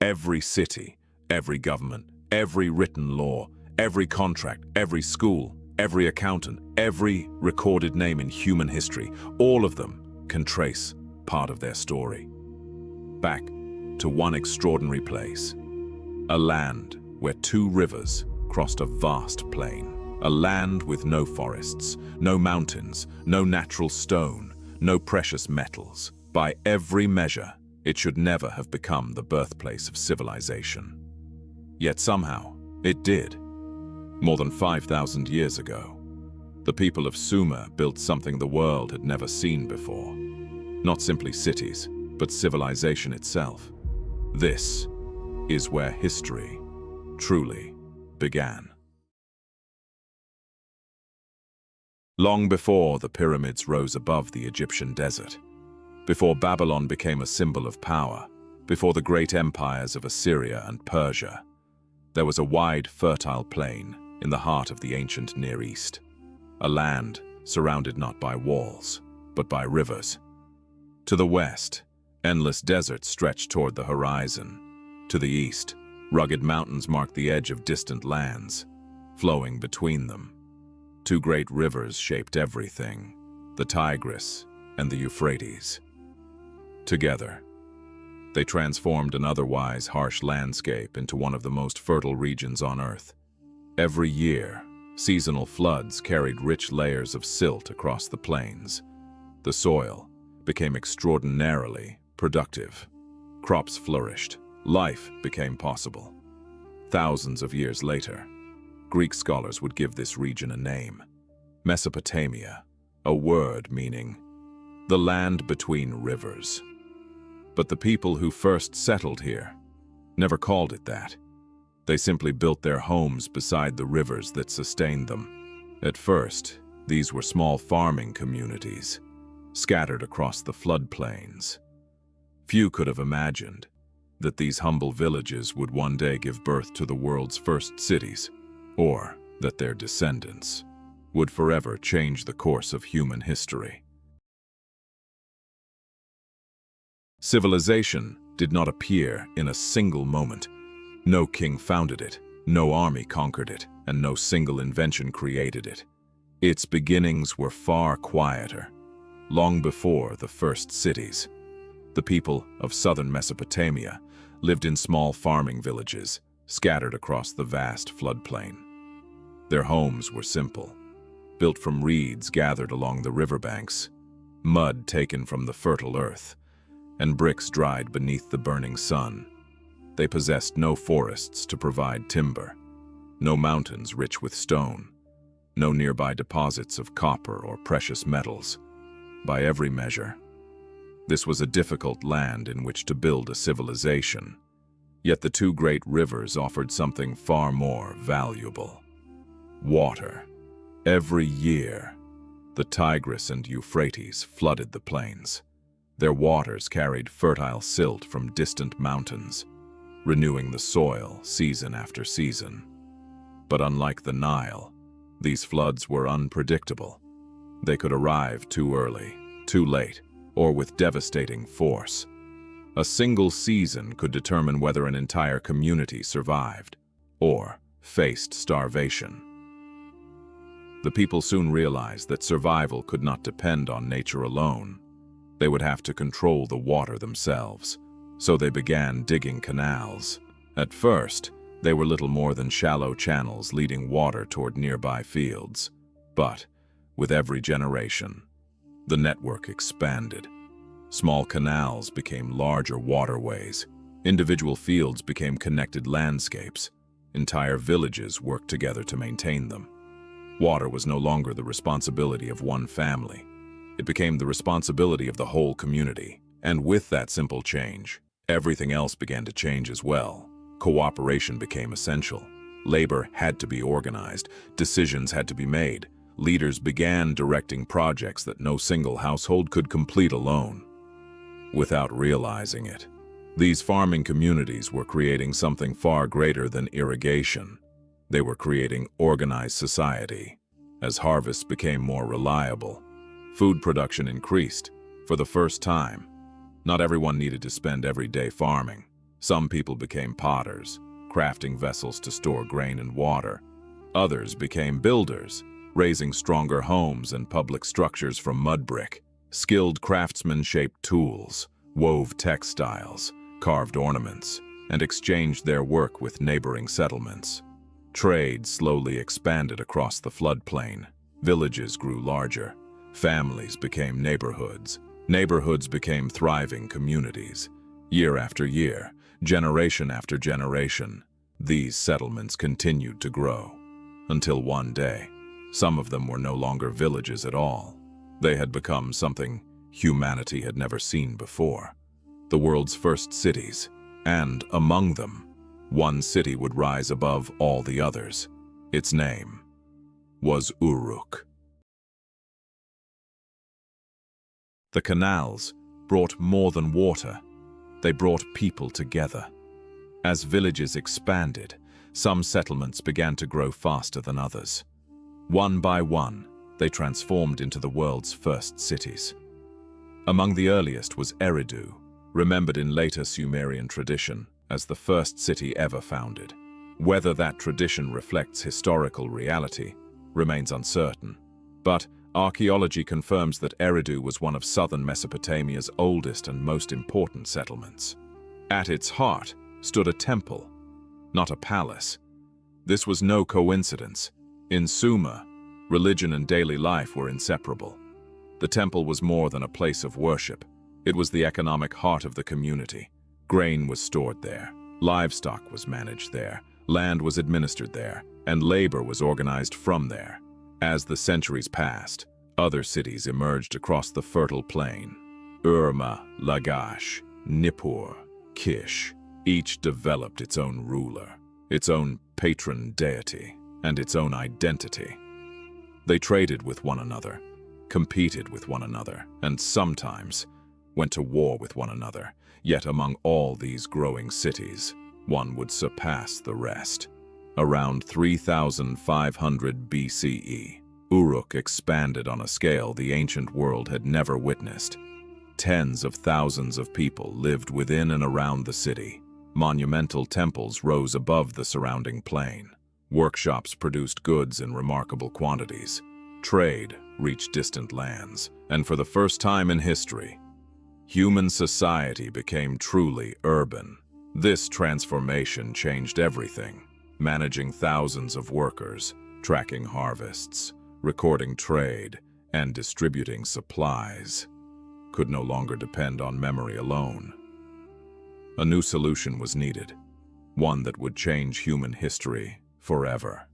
Every city, every government, every written law, every contract, every school, every accountant, every recorded name in human history, all of them can trace part of their story. Back to one extraordinary place, a land where two rivers crossed a vast plain, a land with no forests, no mountains, no natural stone, no precious metals. By every measure, it should never have become the birthplace of civilization. Yet somehow, it did. More than 5,000 years ago, the people of Sumer built something the world had never seen before. Not simply cities, but civilization itself. This is where history truly began. Long before the pyramids rose above the Egyptian desert, before Babylon became a symbol of power, before the great empires of Assyria and Persia, there was a wide, fertile plain in the heart of the ancient Near East, a land surrounded not by walls, but by rivers. To the west, endless deserts stretched toward the horizon. To the east, rugged mountains marked the edge of distant lands. Flowing between them, two great rivers shaped everything, the Tigris and the Euphrates. Together, they transformed an otherwise harsh landscape into one of the most fertile regions on Earth. Every year, seasonal floods carried rich layers of silt across the plains. The soil became extraordinarily productive. Crops flourished. Life became possible. Thousands of years later, Greek scholars would give this region a name: Mesopotamia, a word meaning the land between rivers. But the people who first settled here never called it that. They simply built their homes beside the rivers that sustained them. At first, these were small farming communities, scattered across the floodplains. Few could have imagined that these humble villages would one day give birth to the world's first cities, or that their descendants would forever change the course of human history. Civilization did not appear in a single moment. No king founded it, no army conquered it, and no single invention created it. Its beginnings were far quieter. Long before the first cities, the people of southern Mesopotamia lived in small farming villages scattered across the vast floodplain. Their homes were simple, built from reeds gathered along the riverbanks, mud taken from the fertile earth, and bricks dried beneath the burning sun. They possessed no forests to provide timber, no mountains rich with stone, no nearby deposits of copper or precious metals. By every measure, this was a difficult land in which to build a civilization. Yet the two great rivers offered something far more valuable: water. Every year, the Tigris and Euphrates flooded the plains. Their waters carried fertile silt from distant mountains, renewing the soil season after season. But unlike the Nile, these floods were unpredictable. They could arrive too early, too late, or with devastating force. A single season could determine whether an entire community survived or faced starvation. The people soon realized that survival could not depend on nature alone. They would have to control the water themselves, so they began digging canals. At first, they were little more than shallow channels leading water toward nearby fields. But with every generation, the network expanded. Small canals became larger waterways. Individual fields became connected landscapes. Entire villages worked together to maintain them. Water was no longer the responsibility of one family. It became the responsibility of the whole community. And with that simple change, everything else began to change as well. Cooperation became essential. Labor had to be organized. Decisions had to be made. Leaders began directing projects that no single household could complete alone. Without realizing it, these farming communities were creating something far greater than irrigation. They were creating organized society. As harvests became more reliable, food production increased. For the first time, not everyone needed to spend every day farming. Some people became potters, crafting vessels to store grain and water. Others became builders, raising stronger homes and public structures from mud brick. Skilled craftsmen shaped tools, wove textiles, carved ornaments, and exchanged their work with neighboring settlements. Trade slowly expanded across the floodplain. Villages grew larger. Families became neighborhoods. Neighborhoods became thriving communities. Year after year, generation after generation, these settlements continued to grow. Until one day, some of them were no longer villages at all. They had become something humanity had never seen before. The world's first cities, and among them, one city would rise above all the others. Its name was Uruk. The canals brought more than water. They brought people together. As villages expanded, some settlements began to grow faster than others. One by one, they transformed into the world's first cities. Among the earliest was Eridu, remembered in later Sumerian tradition as the first city ever founded. Whether that tradition reflects historical reality remains uncertain, but archaeology confirms that Eridu was one of southern Mesopotamia's oldest and most important settlements. At its heart stood a temple, not a palace. This was no coincidence. In Sumer, religion and daily life were inseparable. The temple was more than a place of worship. It was the economic heart of the community. Grain was stored there, livestock was managed there, land was administered there, and labor was organized from there. As the centuries passed, other cities emerged across the fertile plain. Urma, Lagash, Nippur, Kish. Each developed its own ruler, its own patron deity, and its own identity. They traded with one another, competed with one another, and sometimes went to war with one another. Yet among all these growing cities, one would surpass the rest. Around 3,500 BCE, Uruk expanded on a scale the ancient world had never witnessed. Tens of thousands of people lived within and around the city. Monumental temples rose above the surrounding plain. Workshops produced goods in remarkable quantities. Trade reached distant lands, and for the first time in history, human society became truly urban. This transformation changed everything. Managing thousands of workers, tracking harvests, recording trade, and distributing supplies could no longer depend on memory alone. A new solution was needed, one that would change human history forever.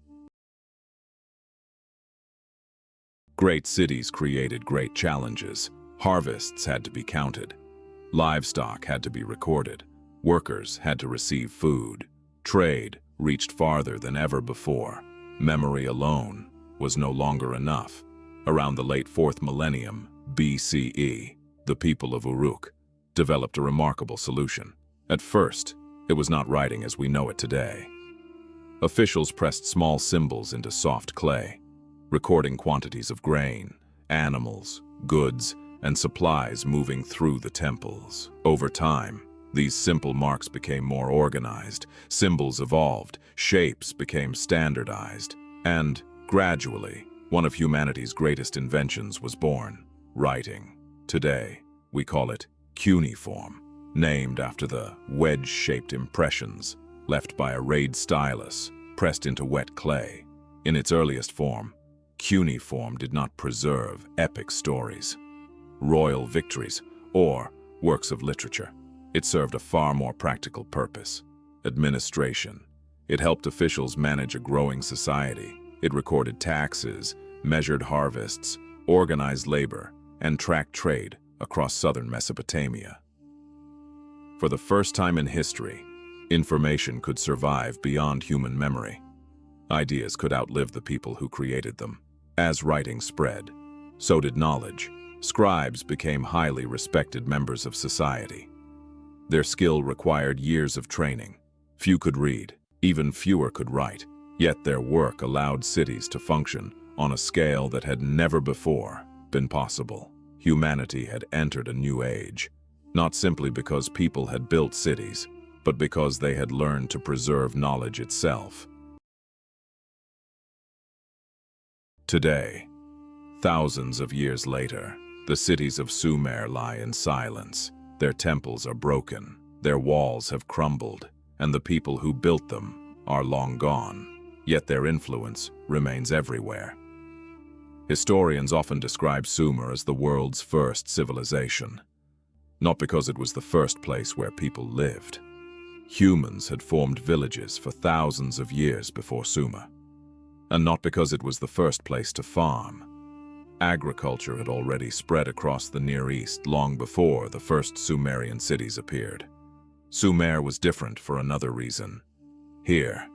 Great cities created great challenges. Harvests had to be counted. Livestock had to be recorded. Workers had to receive food. Trade reached farther than ever before. Memory alone was no longer enough. Around the late 4th millennium BCE, the people of Uruk developed a remarkable solution. At first, it was not writing as we know it today. Officials pressed small symbols into soft clay, recording quantities of grain, animals, goods, and supplies moving through the temples. Over time, these simple marks became more organized, symbols evolved, shapes became standardized, and, gradually, one of humanity's greatest inventions was born: writing. Today, we call it cuneiform, named after the wedge-shaped impressions left by a rayed stylus pressed into wet clay. In its earliest form, cuneiform did not preserve epic stories, royal victories, or works of literature. It served a far more practical purpose: administration. It helped officials manage a growing society. It recorded taxes, measured harvests, organized labor, and tracked trade across southern Mesopotamia. For the first time in history, information could survive beyond human memory. Ideas could outlive the people who created them. As writing spread, so did knowledge. Scribes became highly respected members of society. Their skill required years of training. Few could read, even fewer could write, yet their work allowed cities to function on a scale that had never before been possible. Humanity had entered a new age, not simply because people had built cities, but because they had learned to preserve knowledge itself. Today, thousands of years later, the cities of Sumer lie in silence. Their temples are broken, their walls have crumbled, and the people who built them are long gone, yet their influence remains everywhere. Historians often describe Sumer as the world's first civilization, not because it was the first place where people lived. Humans had formed villages for thousands of years before Sumer, and not because it was the first place to farm. Agriculture had already spread across the Near East long before the first Sumerian cities appeared. Sumer was different for another reason. Here,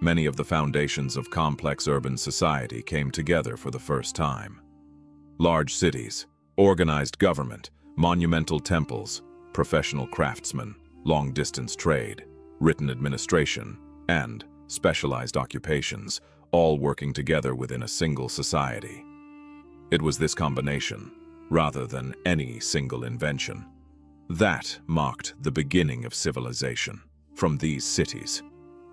many of the foundations of complex urban society came together for the first time. Large cities, organized government, monumental temples, professional craftsmen, long-distance trade, written administration, and specialized occupations, all working together within a single society. It was this combination, rather than any single invention, that marked the beginning of civilization. From these cities,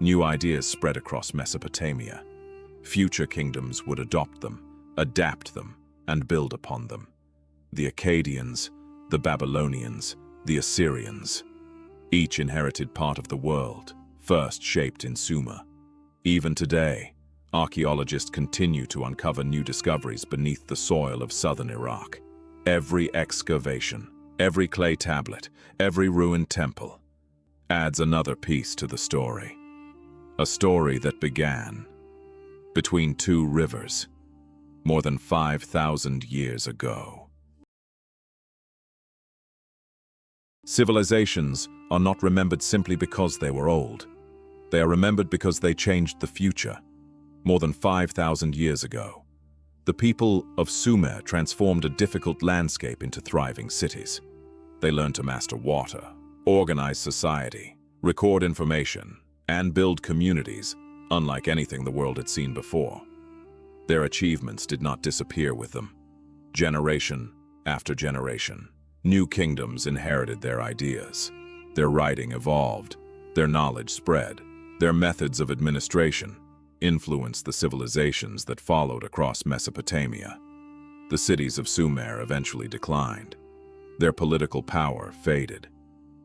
new ideas spread across Mesopotamia. Future kingdoms would adopt them, adapt them, and build upon them. The Akkadians, the Babylonians, the Assyrians, each inherited part of the world, first shaped in Sumer. Even today, archaeologists continue to uncover new discoveries beneath the soil of southern Iraq. Every excavation, every clay tablet, every ruined temple adds another piece to the story. A story that began between two rivers more than 5,000 years ago. Civilizations are not remembered simply because they were old. They are remembered because they changed the future. More than 5,000 years ago, the people of Sumer transformed a difficult landscape into thriving cities. They learned to master water, organize society, record information, and build communities unlike anything the world had seen before. Their achievements did not disappear with them. Generation after generation, new kingdoms inherited their ideas. Their writing evolved, their knowledge spread, their methods of administration influenced the civilizations that followed across Mesopotamia. The cities of Sumer eventually declined. Their political power faded.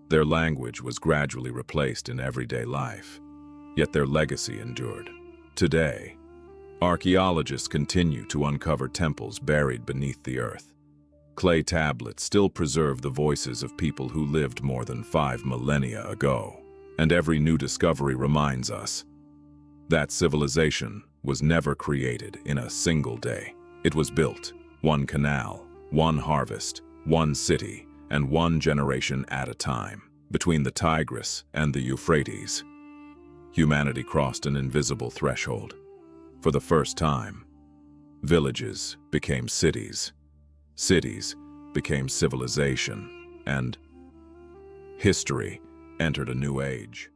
Their language was gradually replaced in everyday life, yet their legacy endured. Today, archaeologists continue to uncover temples buried beneath the earth. Clay tablets still preserve the voices of people who lived more than 5 millennia ago, and every new discovery reminds us that civilization was never created in a single day. It was built, one canal, one harvest, one city, and one generation at a time. Between the Tigris and the Euphrates, humanity crossed an invisible threshold. For the first time, villages became cities, cities became civilization, and history entered a new age.